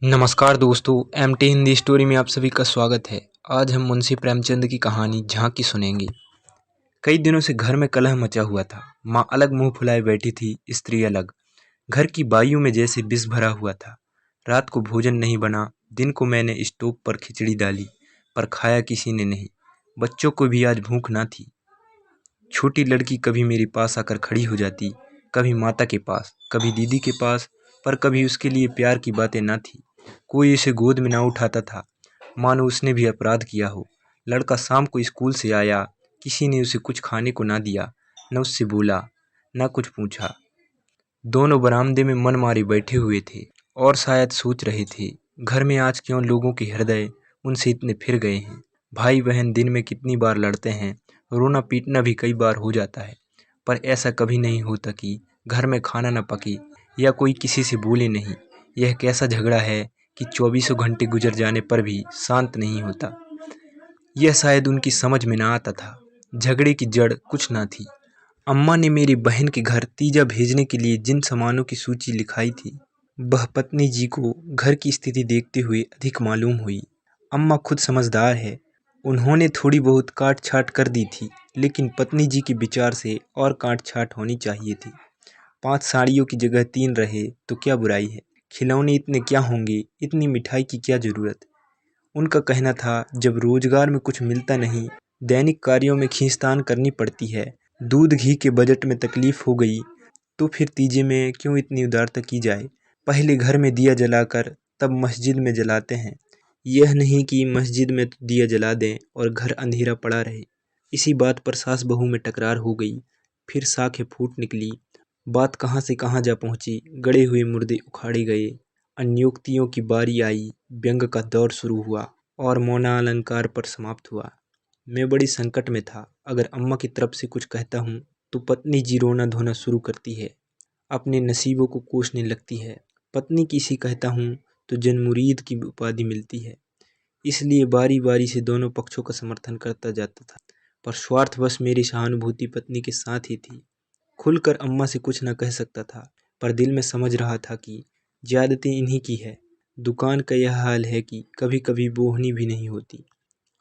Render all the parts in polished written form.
नमस्कार दोस्तों, MT Hindi story में आप सभी का स्वागत है। आज हम मुंशी प्रेमचंद की कहानी झांकी सुनेंगे। कई दिनों से घर में कलह मचा हुआ था। माँ अलग मुंह फुलाए बैठी थी, स्त्री अलग। घर की बाइयों में जैसे विष भरा हुआ था। रात को भोजन नहीं बना। दिन को मैंने स्टोव पर खिचड़ी डाली, पर खाया किसी ने नहीं। बच्चों को भी आज भूख ना थी। छोटी लड़की कभी मेरे पास आकर खड़ी हो जाती, कभी माता के पास, कभी दीदी के पास, पर कभी उसके लिए प्यार की बातें ना थी। कोई उसे गोद में ना उठाता था, मानो उसने भी अपराध किया हो। लड़का शाम को स्कूल से आया, किसी ने उसे कुछ खाने को ना दिया, न उससे बोला, न कुछ पूछा। दोनों बरामदे में मन मारे बैठे हुए थे और शायद सोच रहे थे, घर में आज क्यों लोगों के हृदय उनसे इतने फिर गए हैं। भाई बहन दिन में कितनी बार लड़ते हैं, रोना पीटना भी कई बार हो जाता है, पर ऐसा कभी नहीं होता कि घर में खाना न पके या कोई किसी से बोले नहीं। यह कैसा झगड़ा है कि 24 घंटे गुजर जाने पर भी शांत नहीं होता। यह शायद उनकी समझ में ना आता था। झगड़े की जड़ कुछ ना थी। अम्मा ने मेरी बहन के घर तीजा भेजने के लिए जिन सामानों की सूची लिखाई थी, वह पत्नी जी को घर की स्थिति देखते हुए अधिक मालूम हुई। अम्मा खुद समझदार है, उन्होंने थोड़ी बहुत काट छाट कर दी थी, लेकिन पत्नी जी के विचार से और काट छाट होनी चाहिए थी। 5 साड़ियों की जगह 3 रहे तो क्या बुराई है। खिलौने इतने क्या होंगे, इतनी मिठाई की क्या जरूरत। उनका कहना था, जब रोजगार में कुछ मिलता नहीं, दैनिक कार्यों में खींचतान करनी पड़ती है, दूध घी के बजट में तकलीफ हो गई, तो फिर तीजे में क्यों इतनी उदारता की जाए। पहले घर में दिया जलाकर तब मस्जिद में जलाते हैं, यह नहीं कि मस्जिद में तो दिया जला दें और घर अंधेरा पड़ा रहे। इसी बात पर सास बहू में टकरार हो गई। फिर साखें फूट निकली। बात कहाँ से कहाँ जा पहुंची। गड़े हुए मुर्दे उखाड़े गए। अन्योक्तियों की बारी आई। व्यंग का दौर शुरू हुआ और मौनालंकार पर समाप्त हुआ। मैं बड़ी संकट में था। अगर अम्मा की तरफ से कुछ कहता हूँ तो पत्नी जी रोना धोना शुरू करती है, अपने नसीबों को कोसने लगती है। पत्नी किसी कहता हूँ तो जनमुरीद की उपाधि मिलती है। इसलिए बारी बारी से दोनों पक्षों का समर्थन करता जाता था, पर स्वार्थवश मेरी सहानुभूति पत्नी के साथ ही थी। खुलकर अम्मा से कुछ न कह सकता था, पर दिल में समझ रहा था कि ज्यादती इन्हीं की है। दुकान का यह हाल है कि कभी कभी बोहनी भी नहीं होती।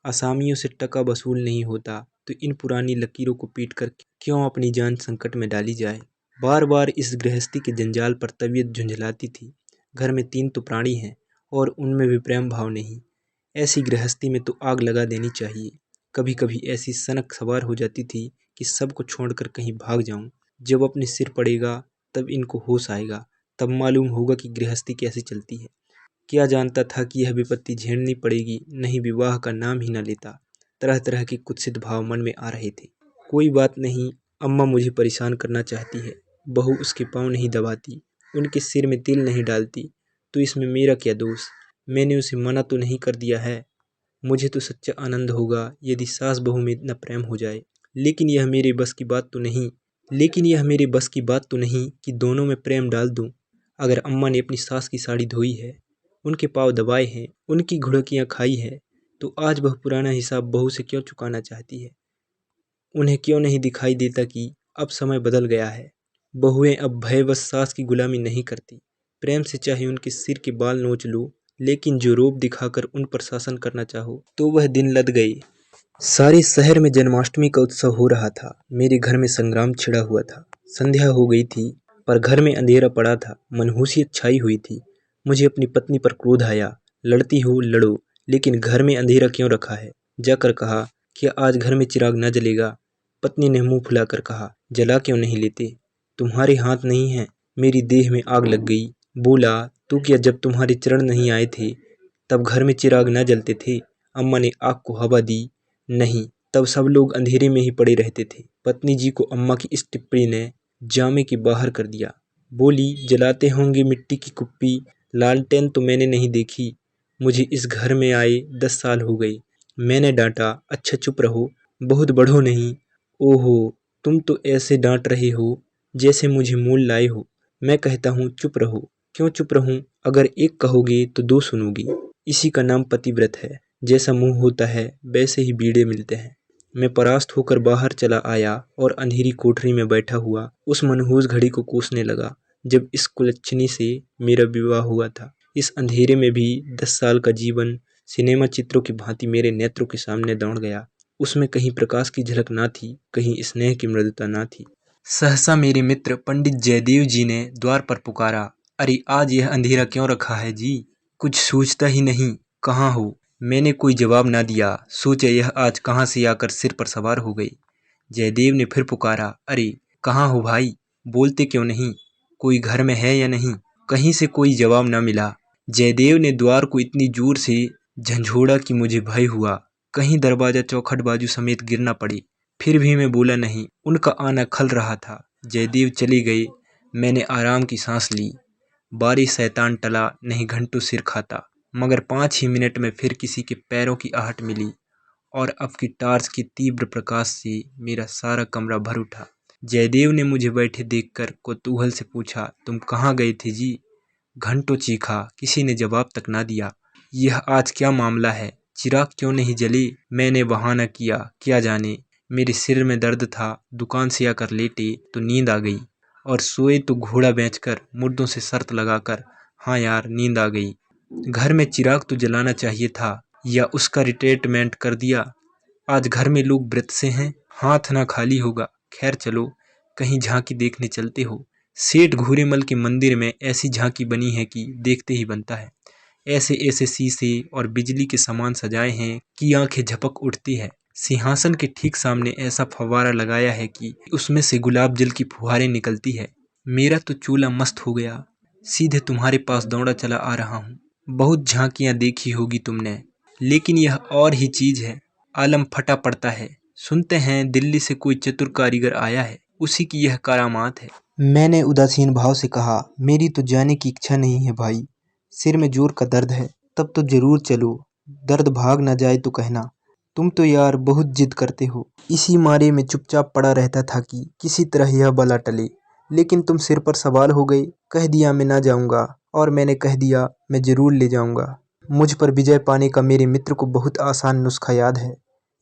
असामियों से टका वसूल नहीं होता, तो इन पुरानी लकीरों को पीट कर क्यों अपनी जान संकट में डाली जाए। बार बार इस गृहस्थी के जंजाल पर तबीयत झुंझलाती थी। घर में 3 तो प्राणी हैं और उनमें भी प्रेम भाव नहीं। ऐसी गृहस्थी में तो आग लगा देनी चाहिए। कभी कभी ऐसी सनक सवार हो जाती थी कि सबको छोड़कर कहीं भाग जाऊं। जब अपने सिर पड़ेगा तब इनको होश आएगा, तब मालूम होगा कि गृहस्थी कैसे चलती है। क्या जानता था कि यह विपत्ति झेलनी पड़ेगी, नहीं विवाह का नाम ही न लेता। तरह तरह के कुत्सित भाव मन में आ रहे थे। कोई बात नहीं, अम्मा मुझे परेशान करना चाहती है, बहू उसके पाँव नहीं दबाती, उनके सिर में तिल नहीं डालती, तो इसमें मेरा क्या दोष। मैंने उसे मना तो नहीं कर दिया है। मुझे तो सच्चा आनंद होगा यदि सास बहू में इतना प्रेम हो जाए, लेकिन यह मेरे बस की बात तो नहीं कि दोनों में प्रेम डाल दूं। अगर अम्मा ने अपनी सास की साड़ी धोई है, उनके पाँव दबाए हैं, उनकी घुड़कियाँ खाई है, तो आज वह पुराना हिसाब बहू से क्यों चुकाना चाहती है। उन्हें क्यों नहीं दिखाई देता कि अब समय बदल गया है। बहुएं अब भयवश सास की गुलामी नहीं करती। प्रेम से चाहे उनके सिर के बाल नोच लो, लेकिन जो रोब दिखाकर उन पर शासन करना चाहो तो वह दिन लद गए। सारे शहर में जन्माष्टमी का उत्सव हो रहा था। मेरे घर में संग्राम छिड़ा हुआ था। संध्या हो गई थी, पर घर में अंधेरा पड़ा था। मनहूसियत छाई हुई थी। मुझे अपनी पत्नी पर क्रोध आया। लड़ती हो लड़ो, लेकिन घर में अंधेरा क्यों रखा है। जाकर कहा, क्या आज घर में चिराग न जलेगा। पत्नी ने मुंह फुलाकर कहा, जला क्यों नहीं लेते, तुम्हारे हाथ नहीं है। मेरी देह में आग लग गई। बोला, तो क्या जब तुम्हारे चरण नहीं आए थे तब घर में चिराग न जलते थे। अम्मा ने आग को हवा दी। नहीं, तब सब लोग अंधेरे में ही पड़े रहते थे। पत्नी जी को अम्मा की इस टिप्पणी ने जामे के बाहर कर दिया। बोली, जलाते होंगे मिट्टी की कुप्पी, लालटेन तो मैंने नहीं देखी। मुझे इस घर में आए 10 साल हो गए। मैंने डांटा, अच्छा चुप रहो, बहुत बढ़ो नहीं। ओहो, तुम तो ऐसे डांट रहे हो जैसे मुझे मोल लाए हो। मैं कहता हूँ चुप रहो। क्यों चुप रहूं, अगर एक कहोगे तो 2 सुनोगी। इसी का नाम पतिव्रत है। जैसा मुंह होता है वैसे ही बीड़े मिलते हैं। मैं परास्त होकर बाहर चला आया और अंधेरी कोठरी में बैठा हुआ उस मनहूस घड़ी को कोसने लगा जब इस कुलच्छनी से मेरा विवाह हुआ था। इस अंधेरे में भी 10 साल का जीवन सिनेमा चित्रों की भांति मेरे नेत्रों के सामने दौड़ गया। उसमें कहीं प्रकाश की झलक ना थी, कहीं स्नेह की मृदुता ना थी। सहसा मेरे मित्र पंडित जयदेव जी ने द्वार पर पुकारा, अरे आज यह अंधेरा क्यों रखा है जी? कुछ सूझता ही नहीं, कहाँ हो? मैंने कोई जवाब ना दिया, सोचा यह आज कहाँ से आकर सिर पर सवार हो गई। जयदेव ने फिर पुकारा, अरे कहाँ हो भाई, बोलते क्यों नहीं? कोई घर में है या नहीं? कहीं से कोई जवाब न मिला। जयदेव ने द्वार को इतनी जोर से झंझोड़ा कि मुझे भय हुआ, कहीं दरवाजा चौखट बाजू समेत गिर न पड़े। फिर भी मैं बोला नहीं, उनका आना खल रहा था। जयदेव चले गए, मैंने आराम की सांस ली। बारिश शैतान टला नहीं, घंटों सिर खाता, मगर 5 ही मिनट में फिर किसी के पैरों की आहट मिली और अब की टार्च के तीव्र प्रकाश से मेरा सारा कमरा भर उठा। जयदेव ने मुझे बैठे देखकर कौतूहल से पूछा, तुम कहाँ गए थे जी? घंटों चीखा, किसी ने जवाब तक ना दिया। यह आज क्या मामला है, चिराग क्यों नहीं जले? मैंने बहाना किया, क्या जाने, मेरे सिर में दर्द था। दुकान से आकर लेटे तो नींद आ गई और सोए तो घोड़ा बेचकर मुर्दों से शर्त लगाकर। हाँ यार, नींद आ गई। घर में चिराग तो जलाना चाहिए था, या उसका रिट्रीटमेंट कर दिया। आज घर में लोग व्रत से हैं, हाथ ना खाली होगा। खैर चलो, कहीं झांकी देखने चलते हो। सेठ घूरेमल के मंदिर में ऐसी झांकी बनी है कि देखते ही बनता है। ऐसे ऐसे शीशे और बिजली के सामान सजाए हैं कि आंखें झपक उठती है। सिंहासन के ठीक सामने ऐसा फव्वारा लगाया है कि उसमें से गुलाब जल की फुहारें निकलती है। मेरा तो चूल्हा मस्त हो गया, सीधे तुम्हारे पास दौड़ा चला आ रहा हूँ। बहुत झांकियाँ देखी होगी तुमने, लेकिन यह और ही चीज है। आलम फटा पड़ता है। सुनते हैं दिल्ली से कोई चतुर कारीगर आया है, उसी की यह करामात है। मैंने उदासीन भाव से कहा, मेरी तो जाने की इच्छा नहीं है भाई, सिर में जोर का दर्द है। तब तो जरूर चलो, दर्द भाग ना जाए तो कहना। तुम तो यार बहुत जिद करते हो। इसी मारे में चुपचाप पड़ा रहता था कि किसी तरह यह बला टले, लेकिन तुम सिर पर सवार हो गए। कह दिया मैं ना जाऊंगा, और मैंने कह दिया मैं जरूर ले जाऊंगा। मुझ पर विजय पाने का मेरे मित्र को बहुत आसान नुस्खा याद है।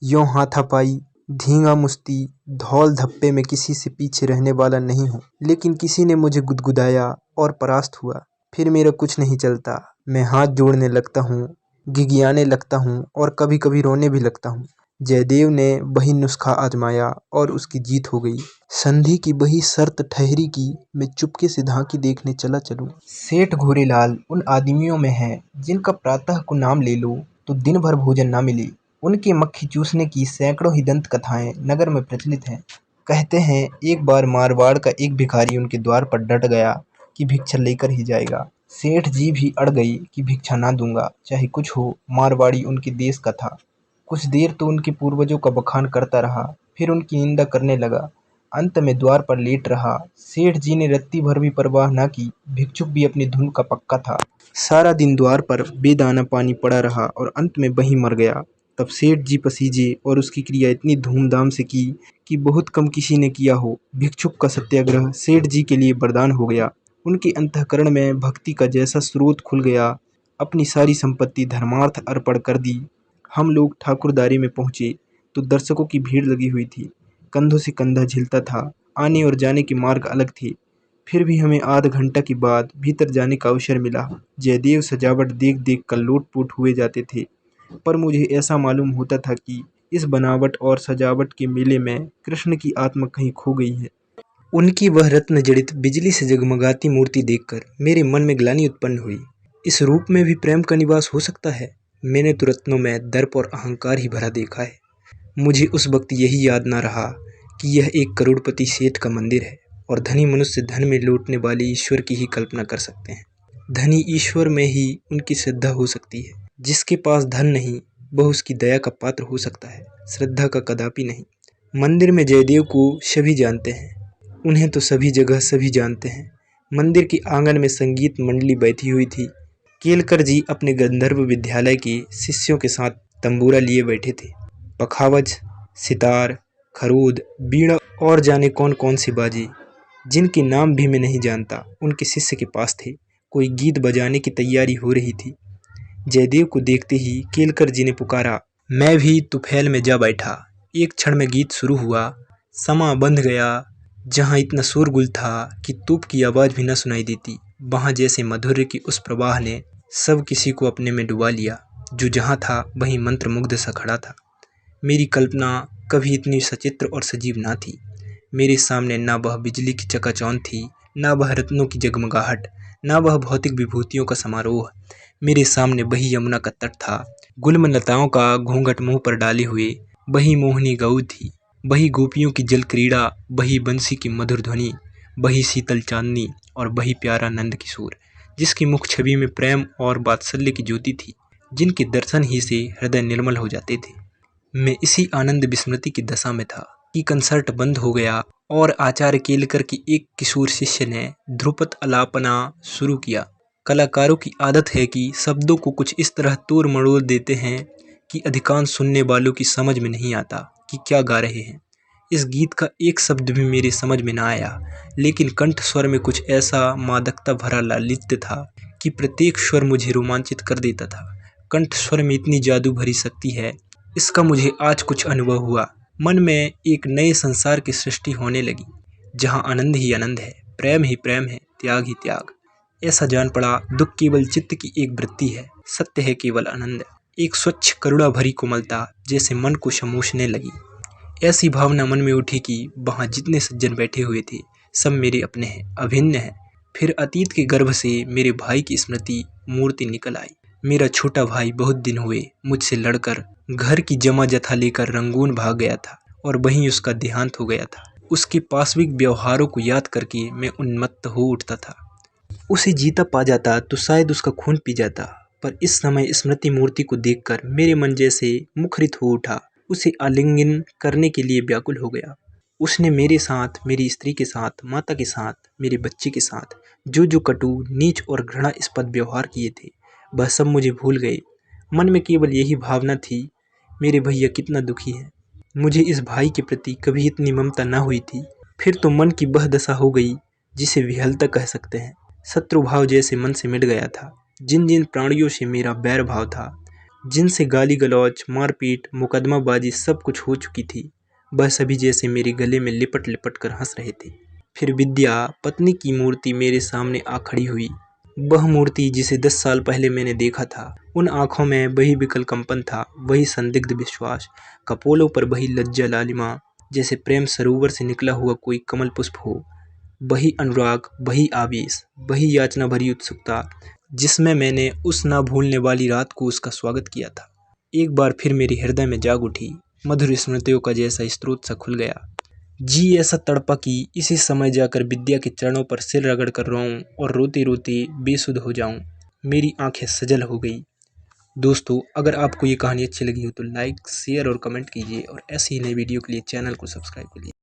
यों हाथापाई, धींगा मुश्ती, धौल धप्पे में किसी से पीछे रहने वाला नहीं हूँ, लेकिन किसी ने मुझे गुदगुदाया और परास्त हुआ। फिर मेरा कुछ नहीं चलता। मैं हाथ जोड़ने लगता हूँ, गिगियाने लगता हूँ और कभी कभी रोने भी लगता हूँ। जयदेव ने वही नुस्खा आजमाया और उसकी जीत हो गई। संधि की वही शर्त ठहरी कि मैं चुपके से झांकी देखने चला चलूं। सेठ घोरीलाल उन आदमियों में है जिनका प्रातः को नाम ले लो तो दिन भर भोजन ना मिले। उनके मक्खी चूसने की सैकड़ों ही दंत कथाएं नगर में प्रचलित हैं। कहते हैं एक बार मारवाड़ का एक भिखारी उनके द्वार पर डट गया कि भिक्षा लेकर ही जाएगा। सेठ जी भी अड़ गई कि भिक्षा ना दूंगा, चाहे कुछ हो। मारवाड़ी उनके देश का था। कुछ देर तो उनके पूर्वजों का बखान करता रहा, फिर उनकी निंदा करने लगा। अंत में द्वार पर लेट रहा। सेठ जी ने रत्ती भर भी परवाह न की। भिक्षुक भी अपनी धुन का पक्का था। सारा दिन द्वार पर बेदाना पानी पड़ा रहा और अंत में वहीं मर गया। तब सेठ जी पसीजे और उसकी क्रिया इतनी धूमधाम से की कि बहुत कम किसी ने किया हो। भिक्षुक का सत्याग्रह सेठ जी के लिए वरदान हो गया। उनके अंतःकरण में भक्ति का जैसा स्रोत खुल गया। अपनी सारी संपत्ति धर्मार्थ अर्पण कर दी। हम लोग ठाकुरदारी में पहुंचे तो दर्शकों की भीड़ लगी हुई थी। कंधों से कंधा झिलता था। आने और जाने के मार्ग अलग थे। फिर भी हमें आध घंटा के बाद भीतर जाने का अवसर मिला। जयदेव सजावट देख देख कर लोटपोट हुए जाते थे, पर मुझे ऐसा मालूम होता था कि इस बनावट और सजावट के मेले में कृष्ण की आत्मा कहीं खो गई है। उनकी वह रत्न जड़ित बिजली से जगमगाती मूर्ति देखकर मेरे मन में ग्लानि उत्पन्न हुई। इस रूप में भी प्रेम का निवास हो सकता है? मैंने तो रत्नों में दर्प और अहंकार ही भरा देखा है। मुझे उस वक्त यही याद ना रहा कि यह एक करोड़पति सेठ का मंदिर है और धनी मनुष्य धन में लौटने वाले ईश्वर की ही कल्पना कर सकते हैं। धनी ईश्वर में ही उनकी श्रद्धा हो सकती है। जिसके पास धन नहीं, वह उसकी दया का पात्र हो सकता है, श्रद्धा का कदापि नहीं। मंदिर में जयदेव को सभी जानते हैं, उन्हें तो सभी जगह सभी जानते हैं। मंदिर के आंगन में संगीत मंडली बैठी हुई थी। केलकर जी अपने गंधर्व विद्यालय के शिष्यों के साथ तंबूरा लिए बैठे थे। पखावज, सितार, खरूद, बीड़ा और जाने कौन कौन सी बाजी, जिनके नाम भी मैं नहीं जानता, उनके शिष्य के पास थे। कोई गीत बजाने की तैयारी हो रही थी। जयदेव को देखते ही केलकर जी ने पुकारा। मैं भी तुफैल में जा बैठा। एक क्षण में गीत शुरू हुआ। समा बंध गया। जहाँ इतना शोरगुल था कि तूप की आवाज़ भी न सुनाई देती, वहाँ जैसे माधुर्य की उस प्रवाह ने सब किसी को अपने में डुबा लिया। जो जहाँ था वहीं मंत्रमुग्ध सा खड़ा था। मेरी कल्पना कभी इतनी सचित्र और सजीव ना थी। मेरे सामने ना वह बिजली की चकाचौंध थी, ना वह रत्नों की जगमगाहट, ना वह भौतिक विभूतियों का समारोह। मेरे सामने वही यमुना का तट था, गुलमलताओं का घूंघट मुंह पर डाले हुए। वही मोहिनी गऊ थी, वही गोपियों की जल क्रीड़ा, वही बंसी की मधुर ध्वनि, वही शीतल चांदनी और वही प्यारा नंद किशोर, जिसकी मुख छवि में प्रेम और वात्सल्य की ज्योति थी, जिनके दर्शन ही से हृदय निर्मल हो जाते थे। मैं इसी आनंद विस्मृति की दशा में था कि कंसर्ट बंद हो गया और आचार्य केलकर की एक किशोर शिष्य ने ध्रुपद आलापना शुरू किया। कलाकारों की आदत है कि शब्दों को कुछ इस तरह तोड़ मरोड़ देते हैं कि अधिकांश सुनने वालों की समझ में नहीं आता कि क्या गा रहे हैं। इस गीत का एक शब्द भी मेरी समझ में ना आया, लेकिन कंठ स्वर में कुछ ऐसा मादकता भरा लालित्य था कि प्रत्येक स्वर मुझे रोमांचित कर देता था। कंठ स्वर में इतनी जादू भरी शक्ति है, इसका मुझे आज कुछ अनुभव हुआ। मन में एक नए संसार की सृष्टि होने लगी, जहाँ आनंद ही आनंद है, प्रेम ही प्रेम है, त्याग ही त्याग। ऐसा जान पड़ा दुख केवल चित्त की एक वृत्ति है, सत्य है केवल आनंद। एक स्वच्छ करुणा भरी कोमलता जैसे मन को समोचने लगी। ऐसी भावना मन में उठी कि वहाँ जितने सज्जन बैठे हुए थे सब मेरे अपने हैं, अभिन्न हैं। फिर अतीत के गर्भ से मेरे भाई की स्मृति मूर्ति निकल आई। मेरा छोटा भाई बहुत दिन हुए मुझसे लड़कर घर की जमा जथा लेकर रंगून भाग गया था और वहीं उसका देहांत हो गया था। उसके पाशविक व्यवहारों को याद करके मैं उन्मत्त हो उठता था। उसे जीता पा जाता तो शायद उसका खून पी जाता, पर इस समय स्मृति मूर्ति को देखकर मेरे मन जैसे मुखरित हो उठा, उसे आलिंगन करने के लिए व्याकुल हो गया। उसने मेरे साथ, मेरी स्त्री के साथ, माता के साथ, मेरे बच्चे के साथ जो जो कटु, नीच और घृणास्पद व्यवहार किए थे, वह सब मुझे भूल गए। मन में केवल यही भावना थी, मेरे भैया कितना दुखी है। मुझे इस भाई के प्रति कभी इतनी ममता न हुई थी। फिर तो मन की वह दशा हो गई जिसे विहलता कह सकते हैं। शत्रुभाव जैसे मन से मिट गया था। जिन जिन प्राणियों से मेरा बैर भाव था, जिनसे गाली गलौज, मारपीट, मुकदमाबाजी सब कुछ हो चुकी थी, वह सभी जैसे मेरे गले में लिपट लिपट कर हंस रहे थे। फिर विद्या पत्नी की मूर्ति मेरे सामने आ खड़ी हुई। वह मूर्ति जिसे 10 साल पहले मैंने देखा था। उन आँखों में वही विकल कंपन था, वही संदिग्ध विश्वास, कपोलों पर वही लज्जा लालिमा, जैसे प्रेम सरोवर से निकला हुआ कोई कमल पुष्प हो। वही अनुराग, वही आवेश, वही याचना भरी उत्सुकता, जिसमें मैंने उस ना भूलने वाली रात को उसका स्वागत किया था, एक बार फिर मेरे हृदय में जाग उठी। मधुर स्मृतियों का जैसा स्रोत सा खुल गया। जी ऐसा तड़पा कि इसी समय जाकर विद्या के चरणों पर सिर रगड़ कर रोऊं और रोते रोते बेसुध हो जाऊं। मेरी आंखें सजल हो गई। दोस्तों, अगर आपको ये कहानी अच्छी लगी हो तो लाइक, शेयर और कमेंट कीजिए और ऐसी ही नई वीडियो के लिए चैनल को सब्सक्राइब करिए।